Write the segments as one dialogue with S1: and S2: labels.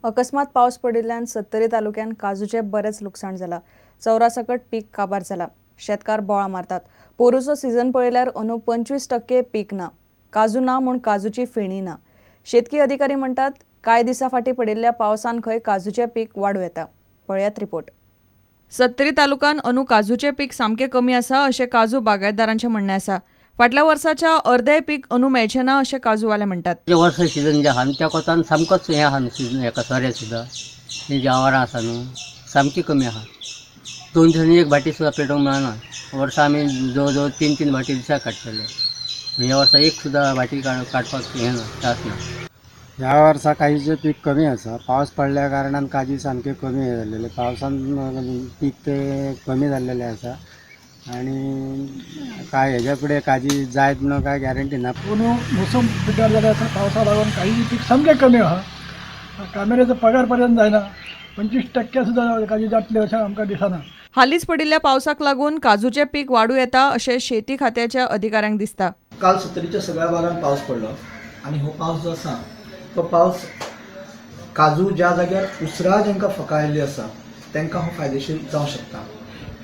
S1: अकस्मात पावस पडिल्ल्यान सत्तरी तालुक्यात काजूचे बरेच लुकसाण जाला। चौरासकट पीक काबार जाला। शेतकार बोळा मारतात। पोरूचो सीझन पळयल्यार अंदू 25% पीक ना। काजू ना म्हूण काजूची फेणी ना। शेतकी अधिकारी म्हणटात कांय दिसा फाटीं पडिल्ल्या पावसान खंय काजूचे पीक वाडूं येता। पळयात रिपोर्ट। सत्तरी तालुक्यात अंदू काजूचे पीक सामके कमी आसा अशें काजू बागायतदारांचें म्हणणें आसा। फाटल्या वर्साच्या अर्धे पीक अंदू मेळचें ना अशें काजूवाले म्हणटात।
S2: वर्ष सीजन जे आहा त्या कोतान सामकोच हें आहा सीजन हेका सोरे सुद्दां ही जनावरां आसा न्हू सामकी कमी आहा। 2 दिसांनी एक भाटी सुद्दां पेटोवंक मेळना। वर्सा आमी जवळ जवळ 3 भाटी दिसाक काडटले। ह्या वर्सा एक सुद्दां भाटी काडपाक हें ना चान्स ना।
S3: ह्या वर्सा काजूचे पीक कमी आसा। पावस पडल्या कारणान काजी सामके कमी जाल्लेले। पावसान पीक ते कमी जाल्लेले आसा आणि काय हेच्या फुडें काजी जायत ना काय गॅरंटी ना।
S4: पूण मोसम पिड्ड्यार जाल्या पावसा लागून काही पीक सामकें कमी आहा। कामेऱ्याचो पगार पर्यंत जायना। 25% सुद्दां काजी जातले अशें आमकां दिसना।
S1: हालींच पडिल्ल्या पावसाक लागून काजूचे पीक वाडूं येता अशें शेती खात्याच्या अधिकाऱ्यांक दिसता।
S5: काल सत्तरीच्या सगळ्या भागांत पावस पडलो आणि हो पावस जो आसा तो पावस काजू ज्या जाग्यार उसरां जांकां फकायल्ली आसा तांकां हो फायदेशीर जावंक शकता।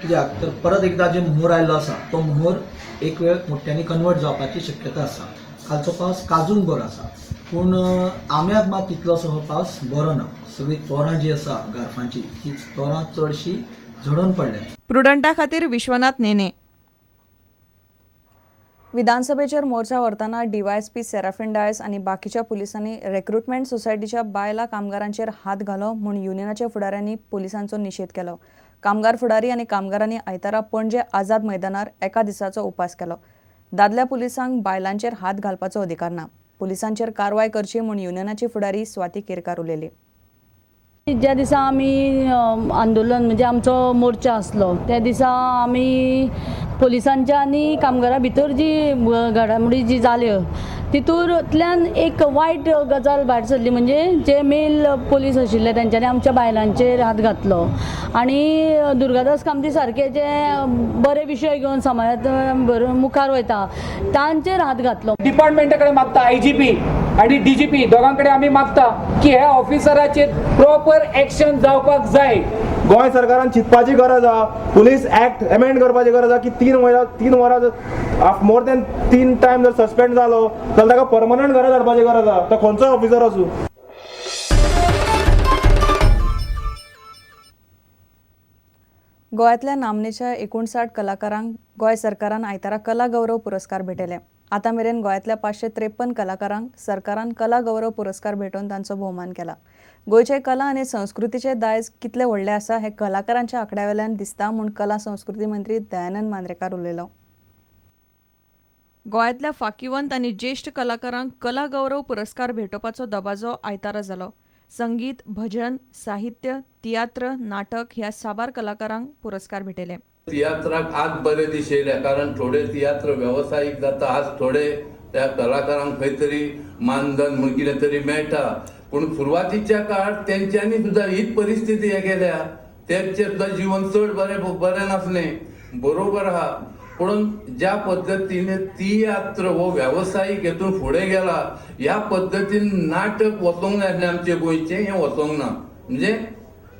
S5: कित्याक तर परत एकदा जे मोहर आयल्लो आसा तो मोहर एक वेळ मोठ्यांनी कन्वर्ट जावपाची शक्यता आसा। कालचो पावस काजूंक बरो आसा पूण आंब्याक मात तितलोसो हो पावस बरो ना। सगळीं तोरां जी आसा गारफांची ती तोरां चडशी झडोवन पडल्या।
S1: प्रुडंटा खातीर विश्वनाथ नेने। विधानसभेचेर मोर्चा व्हरतना डीवायएसपी सेराफिन डायस आनी बाकीच्या पुलिसांनी रिक्रुटमेंट सोसायटीच्या बायला कामगारांचेर हात घालो म्हूण युनियनाच्या फुडाऱ्यांनी पुलिसांचो निशेध केलो। कामगार फुडारी आनी कामगारांनी आयतारा पणजे आझाद मैदानार एका दिसाचो उपास केलो। दादल्या पुलिसांक बायलांचेर हात घालपाचो अधिकार ना। पुलिसांचेर कारवाय करची म्हूण युनियनाची फुडारी स्वाती केरकार उलयली।
S6: ज्या दिसा आमी आंदोलन म्हणजे आमचो मोर्चा आसलो त्या दिसा आमी पुलिसांच्या आनी कामगारां भितर जी घडामोडी जी जाल्यो तितूंतल्यान एक वायट गजाल भायर सरली। म्हणजे जे मेल पुलीस आशिल्ले तेंच्यांनी आमच्या बायलांचेर हात घातलो आनी दुर्गादास कामती सारके जे बरे विशय घेवन समाजांत मुखार वयता तांचेर हात घातलो।
S7: डिपार्टमेंटा कडेन मागता IGP आणि DGP दोगां कडेन आमी मागता की ह्या ऑफिसराचेर प्रॉपर एक्शन जावपाक जाय।
S8: गोंय सरकारान चिंतपाची गरज आहा। पुलीस ऍक्ट अमेंड करपाची गरज आहा की 3 वरां मोर दॅन 3 टायम जर सस्पेंड जालो जाल्यार ताका परमनंट घरा धाडपाची गरज आहा। तो खंयचो ऑफिसर आसूं।
S1: गोंयांतल्या नामनेच्या 59 कलाकारांक गोंय सरकारान आयतारा कला गौरव पुरस्कार भेटयले। आतां मेरेन गोंयांतल्या 553 कलाकारांक सरकारान कला गौरव पुरस्कार भेटोवन तांचो भोवमान केला। गोंयचे कला आनी संस्कृतीचे दायज कितले व्हडले आसा हें कलाकारांच्या आंकड्यावेल्यान दिसता म्हूण कला संस्कृती मंत्री दयानंद मांद्रेकार उलयलो। गोंयांतल्या फांकीवंत आनी ज्येश्ठ कलाकारांक कला गौरव पुरस्कार भेटोवपाचो दबाजो आयतारा जालो। संगीत, भजन, साहित्य, तियात्र, नाटक ह्या साबार कलाकारांक पुरस्कार भेटयले।
S9: तियात्राक आज बरे दीस येयले कारण थोडे तियात्र व्यावसायिक जाता। आज थोडे त्या कलाकारांक खंय तरी मानधन म्हण कितें तरी मेळटा पूण सुरवातीच्या काळात तेंच्यांनी सुद्दां हीच परिस्थिती हे केल्या। तेंचें सुद्दां जीवन चड बरें नासलें बरोबर आहा पूण ज्या पद्दतीने तियात्र हो व्यावसायिक हेतून फुडें गेला ह्या पद्दतीन नाटक वचोंक जाय आसलें आमचें गोंयचें हें वचोंक ना। म्हणजे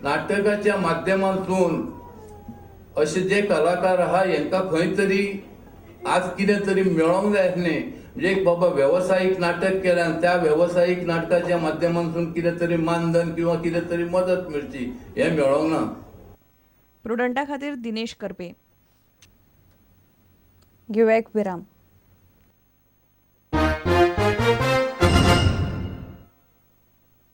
S9: नाटकाच्या माध्यमांतून अशे जे कलाकार आहा हांकां खंय तरी आज कितें तरी मेळोंक जाय आसलें। म्हणजे एक बाबा व्यावसायिक नाटक केलें आनी त्या व्यावसायिक नाटकाच्या माध्यमांतून कितें तरी मानधन किंवा कितें तरी मदत मेळची हें मेळोंक ना।
S1: प्रुडंटा खातीर दिनेश करपे। घेवया एक विराम।